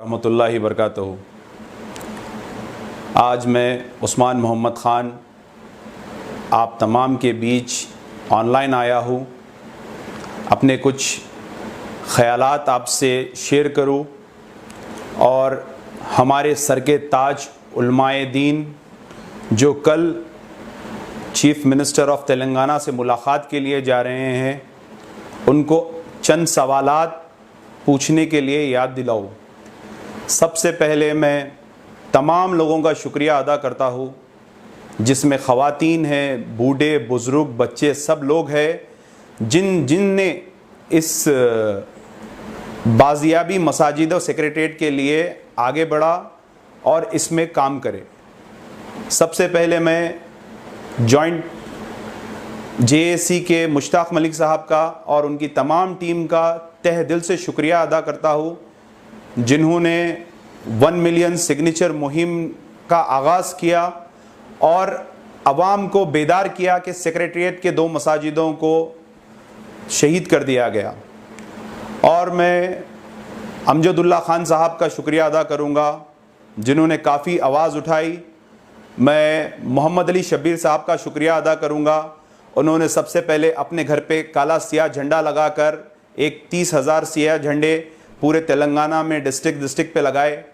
रहमतुल्लाहि वबरकातुहू। आज मैं उस्मान मोहम्मद ख़ान आप तमाम के बीच ऑनलाइन आया हूँ। अपने कुछ ख़यालात आपसे शेयर करूँ और हमारे सर के ताज उलमाए दीन जो कल चीफ़ मिनिस्टर ऑफ तेलंगाना से मुलाक़ात के लिए जा रहे हैं, उनको चंद सवालात पूछने के लिए याद दिलाऊँ। सबसे पहले मैं तमाम लोगों का शुक्रिया अदा करता हूँ, जिसमें ख़वातीन हैं, बूढ़े बुज़ुर्ग बच्चे सब लोग हैं जिनने इस बाज़ियाबी मसाजिद और सेक्रेटरीट के लिए आगे बढ़ा और इसमें काम करे। सबसे पहले मैं जॉइंट जेएसी के मुश्ताक मलिक साहब का और उनकी तमाम टीम का तहे दिल से शुक्रिया अदा करता हूँ, जिन्होंने 1 मिलियन सिग्नेचर मुहिम का आगाज़ किया और अवाम को बेदार किया कि सेक्रेटरीट के 2 मसाजिदों को शहीद कर दिया गया। और मैं अमजदुल्ला ख़ान साहब का शुक्रिया अदा करूँगा, जिन्होंने काफ़ी आवाज़ उठाई। मैं मोहम्मद अली शब्बीर साहब का शुक्रिया अदा करूँगा, उन्होंने सबसे पहले अपने घर पे काला सियाह झंडा लगाकर एक 30,000 सियाह झंडे पूरे तेलंगाना में डिस्ट्रिक्ट पे लगाए।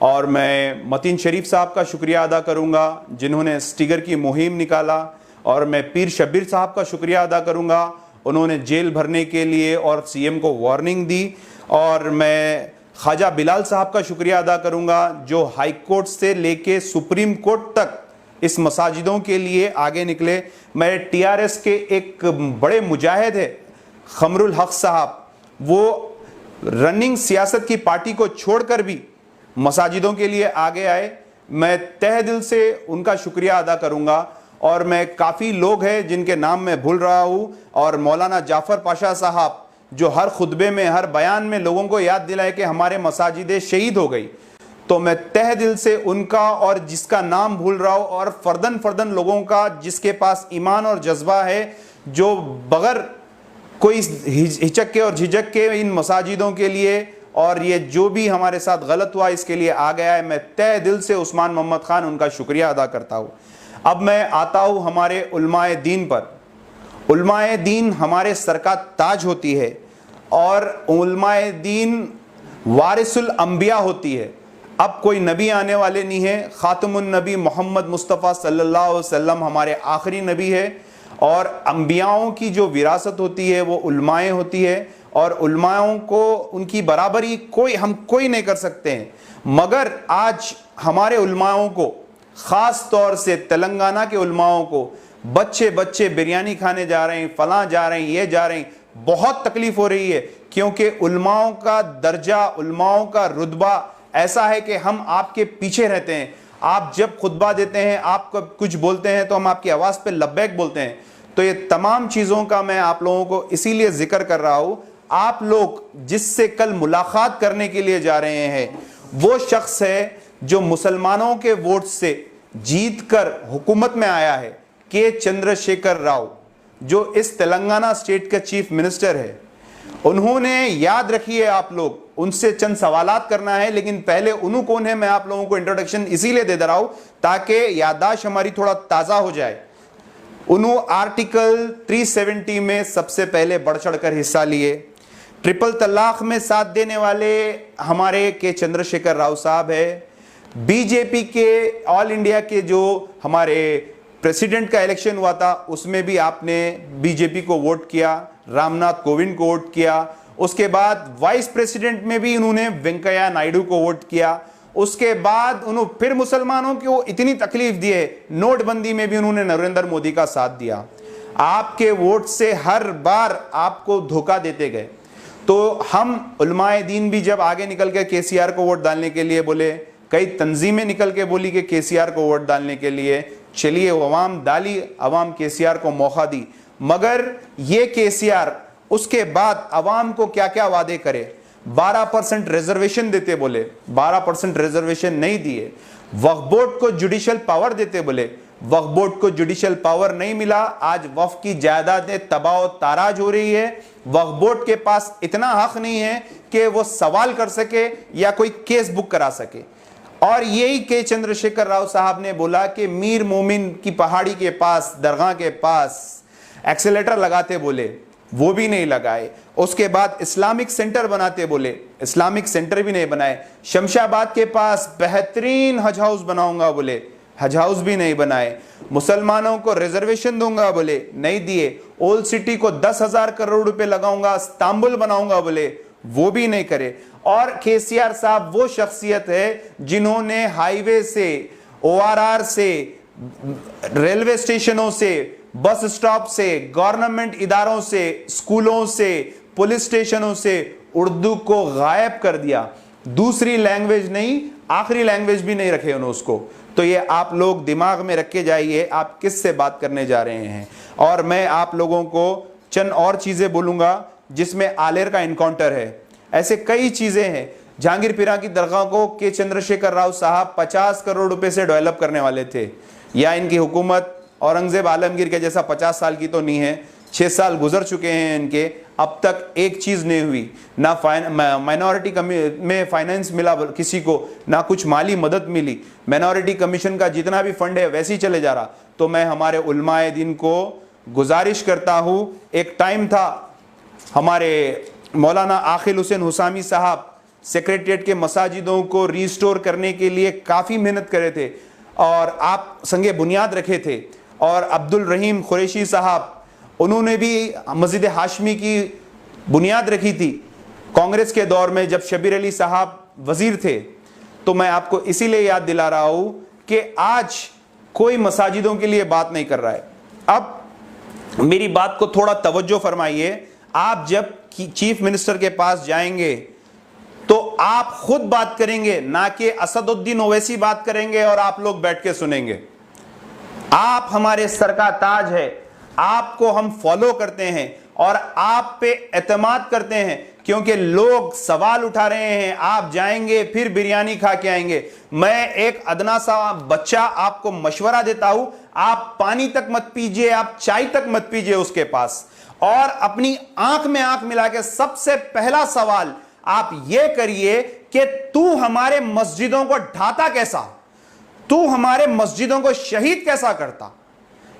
और मैं मतीन शरीफ साहब का शुक्रिया अदा करूंगा, जिन्होंने स्टिगर की मुहिम निकाला। और मैं पीर शब्बीर साहब का शुक्रिया अदा करूंगा, उन्होंने जेल भरने के लिए और सीएम को वार्निंग दी। और मैं ख्वाजा बिलाल साहब का शुक्रिया अदा करूंगा, जो हाई कोर्ट से लेके सुप्रीम कोर्ट तक इस मसाजिदों के लिए आगे निकले। मैं टीआरएस के एक बड़े मुजाहिद है खमरुल हक साहब, वो रनिंग सियासत की पार्टी को छोड़कर भी मसाजिदों के लिए आगे आए। मैं तहे दिल से उनका शुक्रिया अदा करूंगा। और मैं काफ़ी लोग हैं जिनके नाम मैं भूल रहा हूँ, और मौलाना जाफ़र पाशा साहब जो हर खुतबे में हर बयान में लोगों को याद दिलाए कि हमारे मसाजिदें शहीद हो गई, तो मैं तहे दिल से उनका और जिसका नाम भूल रहा हूँ और फर्दन लोगों का जिसके पास ईमान और जज्बा है, जो बग़ैर कोई हिचक के और झिझक के इन मसाजिदों के लिए और ये जो भी हमारे साथ गलत हुआ इसके लिए आ गया है, मैं तहे दिल से उस्मान मोहम्मद ख़ान उनका शुक्रिया अदा करता हूँ। अब मैं आता हूँ हमारे उलमाए दीन पर। उलमाए दीन हमारे सर का ताज होती है और उलमाए दीन वारिसुल अंबिया होती है। अब कोई नबी आने वाले नहीं है। ख़ातमुन नबी मोहम्मद मुस्तफ़ा सल्लल्लाहु अलैहि वसल्लम हमारे आखिरी नबी है, और अंबियाओं की जो विरासत होती है वो उलमाए होती है, और उलमाओं को उनकी बराबरी कोई नहीं कर सकते हैं। मगर आज हमारे उलमाओं को, ख़ास तौर से तेलंगाना के उलमाओं को, बच्चे बिरयानी खाने जा रहे हैं, फलां जा रहे हैं, ये जा रहे हैं, बहुत तकलीफ हो रही है, क्योंकि उलमाओं का दर्जा, उलमाओं का रुतबा ऐसा है कि हम आपके पीछे रहते हैं। आप जब खुतबा देते हैं, आप कुछ बोलते हैं तो हम आपकी आवाज़ पे लब्बैक बोलते हैं। तो ये तमाम चीज़ों का मैं आप लोगों को इसीलिए जिक्र कर रहा हूँ। आप लोग जिससे कल मुलाकात करने के लिए जा रहे हैं, वो शख्स है जो मुसलमानों के वोट से जीतकर हुकूमत में आया है, के चंद्रशेखर राव, जो इस तेलंगाना स्टेट का चीफ मिनिस्टर है। उन्होंने, याद रखिए आप लोग, उनसे चंद सवालात करना है, लेकिन पहले उन्हों कौन है मैं आप लोगों को इंट्रोडक्शन इसीलिए दे रहा हूं ताकि याददाश्त हमारी थोड़ा ताज़ा हो जाए। उन्हों आर्टिकल 370 में सबसे पहले बढ़ चढ़कर हिस्सा लिए। ट्रिपल तलाक में साथ देने वाले हमारे के चंद्रशेखर राव साहब है। बीजेपी के ऑल इंडिया के जो हमारे प्रेसिडेंट का इलेक्शन हुआ था, उसमें भी आपने बीजेपी को वोट किया, रामनाथ कोविंद को वोट किया। उसके बाद वाइस प्रेसिडेंट में भी उन्होंने वेंकैया नायडू को वोट किया। उसके बाद उन्होंने फिर मुसलमानों को इतनी तकलीफ दी है, नोटबंदी में भी उन्होंने नरेंद्र मोदी का साथ दिया। आपके वोट से हर बार आपको धोखा देते गए। तो हम उलमाए दीन भी जब आगे निकल के केसीआर को वोट डालने के लिए बोले, कई तंजीमें निकल के बोली कि केसीआर को वोट डालने के लिए, चलिए अवाम डाली, अवाम केसीआर को मौका दी। मगर ये केसीआर उसके बाद अवाम को क्या क्या वादे करे। 12% रिजर्वेशन देते बोले, 12% रिजर्वेशन नहीं दिए। वक्फ बोर्ड को जुडिशियल पावर देते बोले, वक्फ बोर्ड को जुडिशियल पावर नहीं मिला, आज वक्फ की जायदादें तबाह ताराज हो रही है। वक्फ बोर्ड के पास इतना हक नहीं है कि वो सवाल कर सके या कोई केस बुक करा सके। और यही के चंद्रशेखर राव साहब ने बोला कि मीर मोमिन की पहाड़ी के पास, दरगाह के पास एक्सेलेटर लगाते बोले, वो भी नहीं लगाए। उसके बाद इस्लामिक सेंटर बनाते बोले, इस्लामिक सेंटर भी नहीं बनाए। शमशाबाद के पास बेहतरीन हज हाउस बनाऊंगा बोले, हज हाउस भी नहीं बनाए। मुसलमानों को रिजर्वेशन दूंगा बोले, नहीं दिए। ओल्ड सिटी को 10,000 करोड़ रुपए लगाऊंगा, इस्तांबुल बनाऊंगा बोले, वो भी नहीं करे। और केसीआर साहब वो शख्सियत है जिन्होंने हाईवे से, ORR से, रेलवे स्टेशनों से, बस स्टॉप से, गवर्नमेंट इदारों से, स्कूलों से, पुलिस स्टेशनों से उर्दू को गायब कर दिया। दूसरी लैंग्वेज नहीं, आखिरी लैंग्वेज भी नहीं रखे उन्होंने उसको। तो ये आप लोग दिमाग में रख के जाइए आप किस से बात करने जा रहे हैं। और मैं आप लोगों को चंद और चीजें बोलूंगा जिसमें आलेर का इनकाउंटर है। ऐसे कई चीजें हैं। जहांगीर पीरा की दरगाह को के चंद्रशेखर राव साहब 50 करोड़ रुपए से डेवलप करने वाले थे, या इनकी हुकूमत औरंगजेब आलमगीर के जैसा 50 साल की तो नहीं है, 6 साल गुजर चुके हैं इनके, अब तक एक चीज नहीं हुई। ना माइनॉरिटी में फाइनेंस मिला किसी को, ना कुछ माली मदद मिली। माइनॉरिटी कमीशन का जितना भी फंड है वैसे ही चले जा रहा। तो मैं हमारे उलमाए दिन को गुजारिश करता हूं, एक टाइम था हमारे मौलाना आखिल हुसैन हुसामी साहब सेक्रेटरिएट के मसाजिदों को रिस्टोर करने के लिए काफ़ी मेहनत करे थे और आप संगे बुनियाद रखे थे। और अब्दुल रहीम कुरैशी साहब, उन्होंने भी मस्जिद हाशमी की बुनियाद रखी थी कांग्रेस के दौर में जब शबीर अली साहब वजीर थे। तो मैं आपको इसीलिए याद दिला रहा हूं कि आज कोई मसाजिदों के लिए बात नहीं कर रहा है। अब मेरी बात को थोड़ा तवज्जो फरमाइए। आप जब चीफ मिनिस्टर के पास जाएंगे तो आप खुद बात करेंगे, ना कि असदुद्दीन ओवैसी बात करेंगे और आप लोग बैठ के सुनेंगे। आप हमारे सर का ताज है, आपको हम फॉलो करते हैं और आप पे एतमाद करते हैं क्योंकि लोग सवाल उठा रहे हैं। आप जाएंगे फिर बिरयानी खा के आएंगे। मैं एक अदना सा बच्चा आपको मशवरा देता हूं, आप पानी तक मत पीजिए, आप चाय तक मत पीजिए उसके पास, और अपनी आंख में आंख मिला के सबसे पहला सवाल आप यह करिए कि तू हमारे मस्जिदों को ढाता कैसा, तू हमारे मस्जिदों को शहीद कैसा करता।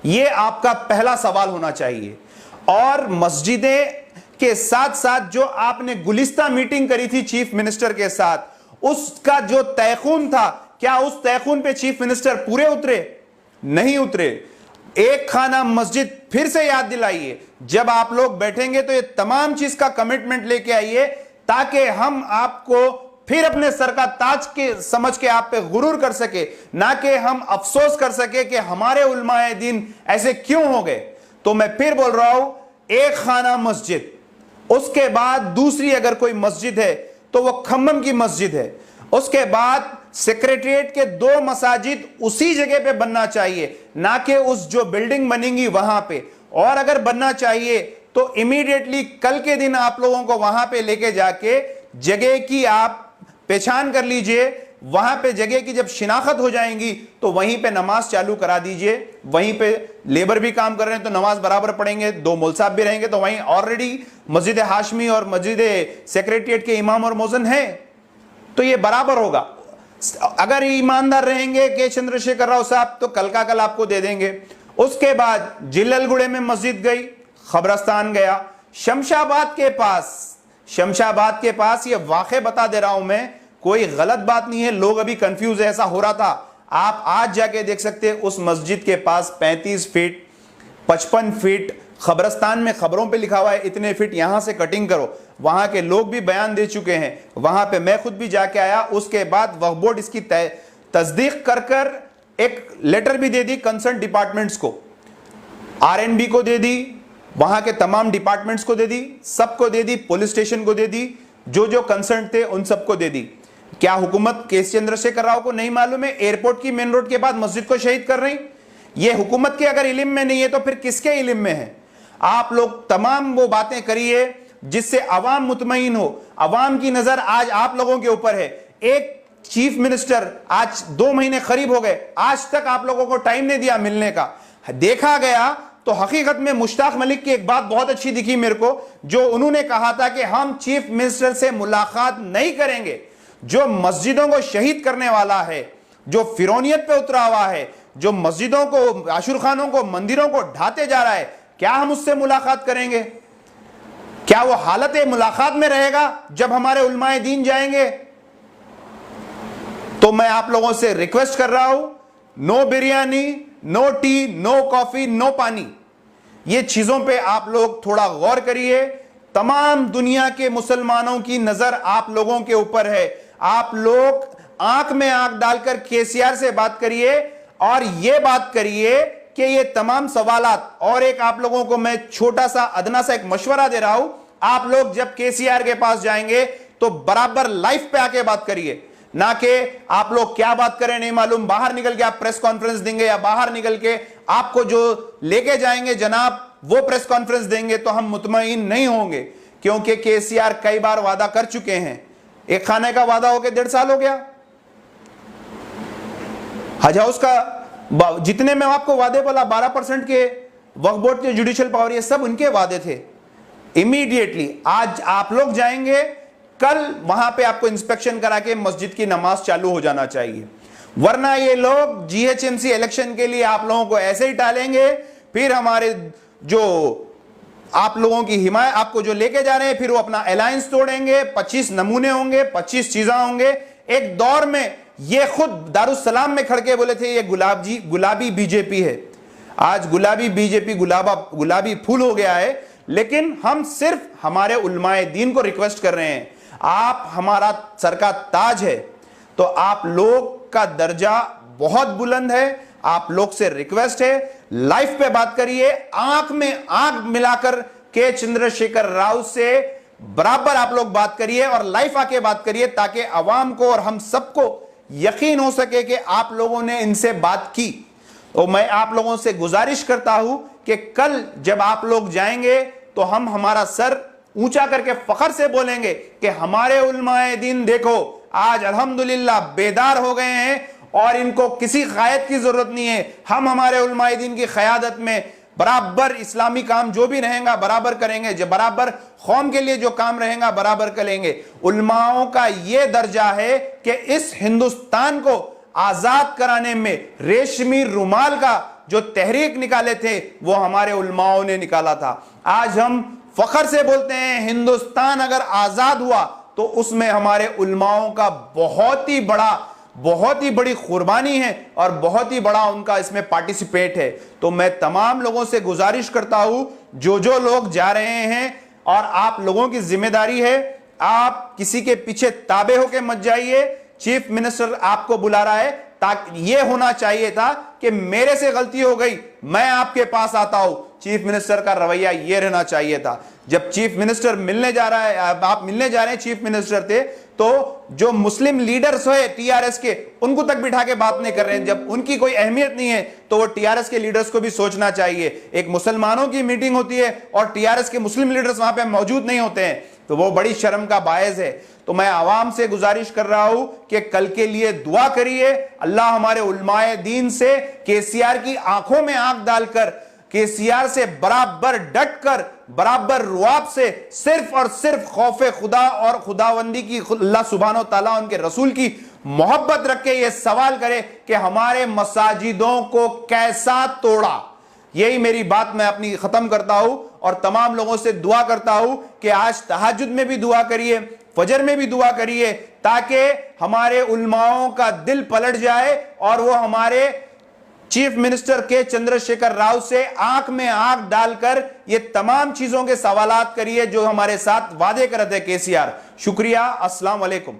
यह आपका पहला सवाल होना चाहिए। और मस्जिदें के साथ साथ जो आपने गुलिस्ता मीटिंग करी थी चीफ मिनिस्टर के साथ, उसका जो तयखून था, क्या उस तयखून पे चीफ मिनिस्टर पूरे उतरे? नहीं उतरे। एक खाना मस्जिद फिर से याद दिलाइए। जब आप लोग बैठेंगे तो ये तमाम चीज का कमिटमेंट लेके आइए ताकि हम आपको फिर अपने सर का ताज के समझ के आप पे गुरूर कर सके, ना कि हम अफसोस कर सके कि हमारे उलमाए दीन ऐसे क्यों हो गए। तो मैं फिर बोल रहा हूं, एक खाना मस्जिद, उसके बाद दूसरी अगर कोई मस्जिद है तो वो खम्मम की मस्जिद है, उसके बाद सेक्रेटरिएट के 2 मसाजिद उसी जगह पे बनना चाहिए, ना कि उस जो बिल्डिंग बनेंगी वहां पे। और अगर बनना चाहिए तो इमीडिएटली कल के दिन आप लोगों को वहां पे लेके जाके जगह की आप पहचान कर लीजिए। वहां पे जगह की जब शिनाख्त हो जाएंगी तो वहीं पे नमाज चालू करा दीजिए। वहीं पे लेबर भी काम कर रहे हैं तो नमाज बराबर पढ़ेंगे, 2 मौलवी साहब भी रहेंगे तो वहीं ऑलरेडी मस्जिद हाशमी और मस्जिद सेक्रेटरिएट के इमाम और मौज़िन हैं, तो ये बराबर होगा। अगर ईमानदार रहेंगे के चंद्रशेखर राव साहब तो कल का कल आपको दे देंगे। उसके बाद जिल्ललगुड़े में मस्जिद गई, खबरस्तान गया, शमशाबाद के पास ये वाक़े बता दे रहा हूं मैं, कोई गलत बात नहीं है। लोग अभी कंफ्यूज है, ऐसा हो रहा था। आप आज जाके देख सकते हैं उस मस्जिद के पास 35 फीट 55 फीट, खबरस्तान में खबरों पे लिखा हुआ है इतने फीट यहां से कटिंग करो। वहां के लोग भी बयान दे चुके हैं, वहां पे मैं खुद भी जाके आया। उसके बाद वक्फ बोर्ड इसकी तस्दीक कर एक लेटर भी दे दी कंसर्न डिपार्टमेंट्स को, RNB को दे दी, वहां के तमाम डिपार्टमेंट्स को दे दी, सबको दे दी, पुलिस स्टेशन को दे दी, जो जो कंसर्न थे उन सबको दे दी। क्या हुकूमत के चंद्रशेखर राव को नहीं मालूम है एयरपोर्ट की मेन रोड के बाद मस्जिद को शहीद कर रही? ये हुकूमत के अगर इल्म में नहीं है तो फिर किसके इल्म में है? आप लोग तमाम वो बातें करिए जिससे अवाम मुतमईन हो। अवाम की नजर आज आप लोगों के ऊपर है। एक चीफ मिनिस्टर आज 2 महीने करीब हो गए, आज तक आप लोगों को टाइम नहीं दिया मिलने का। देखा गया तो हकीकत में मुश्ताक मलिक की एक बात बहुत अच्छी दिखी मेरे को, जो उन्होंने कहा था कि हम चीफ मिनिस्टर से मुलाकात नहीं करेंगे। जो मस्जिदों को शहीद करने वाला है, जो फिरौनियत पे उतरा हुआ है, जो मस्जिदों को, आशुर खानों को, मंदिरों को ढाते जा रहा है, क्या हम उससे मुलाकात करेंगे? क्या वो हालत मुलाकात में रहेगा जब हमारे उलमाए दीन जाएंगे? तो मैं आप लोगों से रिक्वेस्ट कर रहा हूं, no biryani, no tea, no coffee, no pani. ये चीजों पे आप लोग थोड़ा गौर करिए। तमाम दुनिया के मुसलमानों की नजर आप लोगों के ऊपर है। आप लोग आंख में आंख डालकर केसीआर से बात करिए और यह बात करिए कि ये तमाम सवालात, और एक आप लोगों को मैं छोटा सा अदना सा एक मशवरा दे रहा हूं, आप लोग जब केसीआर के पास जाएंगे तो बराबर लाइव पे आके बात करिए, ना कि आप लोग क्या बात करें नहीं मालूम, बाहर निकल के आप प्रेस कॉन्फ्रेंस देंगे या बाहर निकल के आपको जो लेके जाएंगे जनाब वो प्रेस कॉन्फ्रेंस देंगे, तो हम मुतमईन नहीं होंगे। क्योंकि केसीआर कई बार वादा कर चुके हैं। एक खाने का वादा होकर 1.5 साल हो गया। हज हाउस का जितने में आपको वादे बोला 12% के वक्फ बोर्ड के जुडिशियल पावर, ये सब उनके वादे थे। इमीडिएटली आज आप लोग जाएंगे, कल वहां पे आपको इंस्पेक्शन करा के मस्जिद की नमाज चालू हो जाना चाहिए, वरना ये लोग जीएचएमसी इलेक्शन के लिए आप लोगों को ऐसे ही टालेंगे। फिर हमारे जो आप लोगों की हिमायत, आपको जो लेके जा रहे हैं, फिर वो अपना अलायंस तोड़ेंगे। 25 नमूने होंगे, 25 चीजें होंगे। एक दौर में ये खुद दारुस्सलाम में खड़के बोले थे ये गुलाबी बीजेपी है। आज गुलाबी बीजेपी गुलाबी फूल हो गया है। लेकिन हम सिर्फ हमारे उलमाए दीन को रिक्वेस्ट कर रहे हैं, आप हमारा सर का ताज है, तो आप लोग का दर्जा बहुत बुलंद है। आप लोग से रिक्वेस्ट है, लाइव पे बात करिए, आंख में आंख मिलाकर के चंद्रशेखर राव से बराबर आप लोग बात करिए और लाइव आके बात करिए, ताकि अवाम को और हम सबको यकीन हो सके कि आप लोगों ने इनसे बात की। तो मैं आप लोगों से गुजारिश करता हूं कि कल जब आप लोग जाएंगे तो हम हमारा सर ऊंचा करके फखर से बोलेंगे कि हमारे उलमाए दीन देखो आज अल्हम्दुलिल्लाह बेदार हो गए हैं और इनको किसी क़यादत की जरूरत नहीं है। हम हमारे उलमाए दीन की क़यादत में बराबर इस्लामी काम जो भी रहेगा बराबर करेंगे, जो बराबर कौम के लिए जो काम रहेगा बराबर करेंगे। उलमाओं का यह दर्जा है कि इस हिंदुस्तान को आजाद कराने में रेशमी रुमाल का जो तहरीक निकाले थे वो हमारे उलमाओं ने निकाला था। आज हम फखर से बोलते हैं हिंदुस्तान अगर आजाद हुआ तो उसमें हमारे उलमाओं का बहुत ही बड़ी कुर्बानी है और बहुत ही बड़ा उनका इसमें पार्टिसिपेट है। तो मैं तमाम लोगों से गुजारिश करता हूं, जो लोग जा रहे हैं, और आप लोगों की जिम्मेदारी है, आप किसी के पीछे ताबे होके मत जाइए। चीफ मिनिस्टर आपको बुला रहा है, ताकि यह होना चाहिए था कि मेरे से गलती हो गई, मैं आपके पास आता हूं। चीफ मिनिस्टर का रवैया यह रहना चाहिए था। जब चीफ मिनिस्टर मिलने जा रहा है, आप मिलने जा रहे हैं चीफ मिनिस्टर थे, तो जो मुस्लिम लीडर्स है टीआरएस के, उनको तक बिठा के बात नहीं कर रहे हैं। जब उनकी कोई अहमियत नहीं है तो वो टीआरएस के लीडर्स को भी सोचना चाहिए। एक मुसलमानों की मीटिंग होती है और टीआरएस के मुस्लिम लीडर्स वहां पे मौजूद नहीं होते हैं, तो वो बड़ी शर्म का बायस है। तो मैं आवाम से गुजारिश कर रहा हूं कि कल के लिए दुआ करिए। अल्लाह हमारे उलमाए दीन से केसीआर की आंखों में आंख डालकर, केसीआर से बराबर डट कर, बराबर रुआब से सिर्फ और सिर्फ खौफ खुदा और खुदावंदी की, अल्लाह सुब्हानो तआला उनके रसूल की मोहब्बत रख के ये सवाल करे कि हमारे मसाजिदों को कैसा तोड़ा। यही मेरी बात मैं अपनी खत्म करता हूं और तमाम लोगों से दुआ करता हूं कि आज तहज्जुद में भी दुआ करिए, फजर में भी दुआ करिए, ताकि हमारे उलमाओं का दिल पलट जाए और वो हमारे चीफ मिनिस्टर के चंद्रशेखर राव से आंख में आंख डालकर ये तमाम चीजों के सवालात करिए जो हमारे साथ वादे कर रहे थे केसीआर। शुक्रिया, अस्सलाम वालेकुम।